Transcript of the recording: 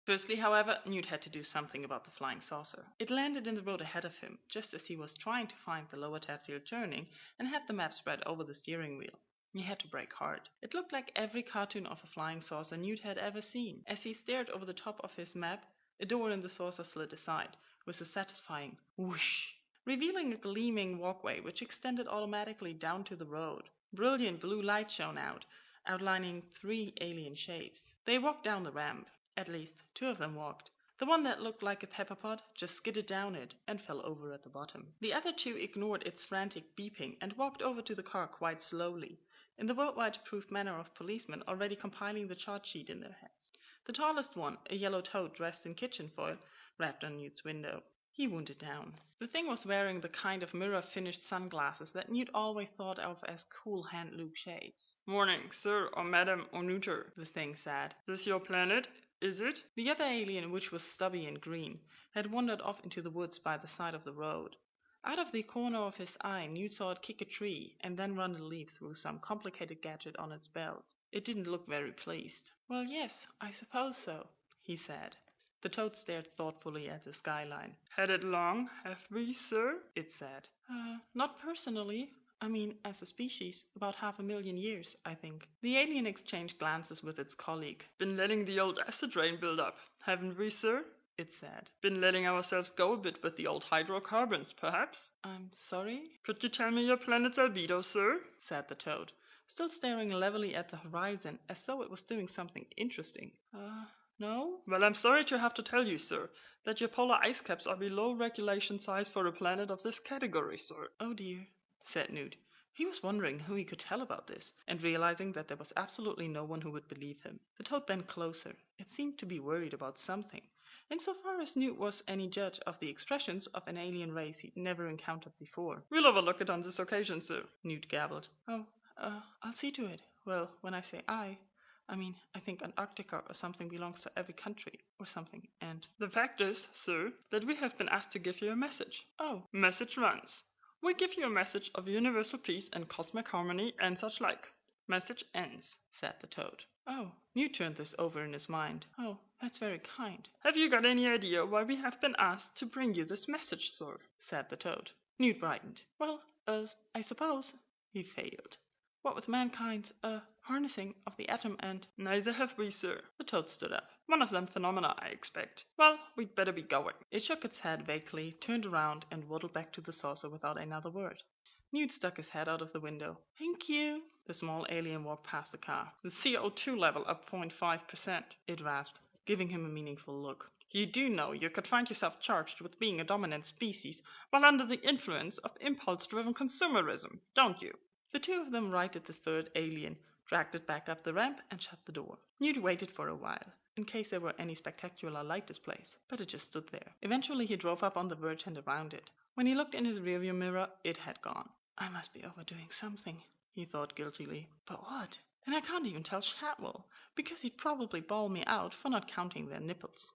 Firstly, however, Newt had to do something about the flying saucer. It landed in the road ahead of him, just as he was trying to find the lower Tadfield turning and had the map spread over the steering wheel. He had to brake hard. It looked like every cartoon of a flying saucer Newt had ever seen. As he stared over the top of his map, a door in the saucer slid aside, with a satisfying whoosh, revealing a gleaming walkway which extended automatically down to the road. Brilliant blue light shone out, outlining 3 alien shapes. They walked down the ramp. At least 2 of them walked. The one that looked like a pepper pot just skidded down it and fell over at the bottom. The other 2 ignored its frantic beeping and walked over to the car quite slowly, in the worldwide approved manner of policemen already compiling the charge sheet in their heads. The tallest one, a yellow toad dressed in kitchen foil, rapped on Newt's window. He wounded down. The thing was wearing the kind of mirror-finished sunglasses that Newt always thought of as cool hand-loop shades. "Morning, sir or madam or neuter," the thing said. "This your planet, is it?" The other alien, which was stubby and green, had wandered off into the woods by the side of the road. Out of the corner of his eye, Newt saw it kick a tree and then run a leaf through some complicated gadget on its belt. It didn't look very pleased. "Well, yes, I suppose so," he said. The toad stared thoughtfully at the skyline. "Had it long, have we, sir?" it said. Not personally. I mean, as a species, about 500,000 years, I think." The alien exchanged glances with its colleague. "Been letting the old acid rain build up, haven't we, sir?" it said. "Been letting ourselves go a bit with the old hydrocarbons, perhaps?" "I'm sorry?" "Could you tell me your planet's albedo, sir?" said the toad, still staring levelly at the horizon as though it was doing something interesting. No? "Well, I'm sorry to have to tell you, sir, that your polar ice caps are below regulation size for a planet of this category, sir." "Oh dear," said Newt. He was wondering who he could tell about this, and realizing that there was absolutely no one who would believe him. The toad bent closer. It seemed to be worried about something, insofar as Newt was any judge of the expressions of an alien race he'd never encountered before. "We'll overlook it on this occasion, sir," Newt gabbled. "Oh, I'll see to it. Well, when I say I mean, I think Antarctica or something belongs to every country, or something, and—" "The fact is, sir, that we have been asked to give you a message. "Oh." Message runs: we give you a message of universal peace and cosmic harmony and such like. Message ends," said the toad. "Oh." Newt turned this over in his mind. "Oh, that's very kind." "Have you got any idea why we have been asked to bring you this message, sir?" said the toad. Newt brightened. "Well, I suppose—" He failed. "What with mankind's, harnessing of the atom and—" "Neither have we, sir." The toad stood up. "One of them phenomena, I expect. Well, we'd better be going." It shook its head vaguely, turned around, and waddled back to the saucer without another word. Newt stuck his head out of the window. "Thank you." The small alien walked past the car. "The CO2 level up 0.5%, it rasped, giving him a meaningful look. "You do know you could find yourself charged with being a dominant species while under the influence of impulse-driven consumerism, don't you?" The 2 of them righted the third alien, dragged it back up the ramp, and shut the door. Newt waited for a while, in case there were any spectacular light displays, but it just stood there. Eventually he drove up on the verge and around it. When he looked in his rearview mirror, it had gone. "I must be overdoing something," he thought guiltily. "But what? And I can't even tell Shadwell, because he'd probably bawl me out for not counting their nipples."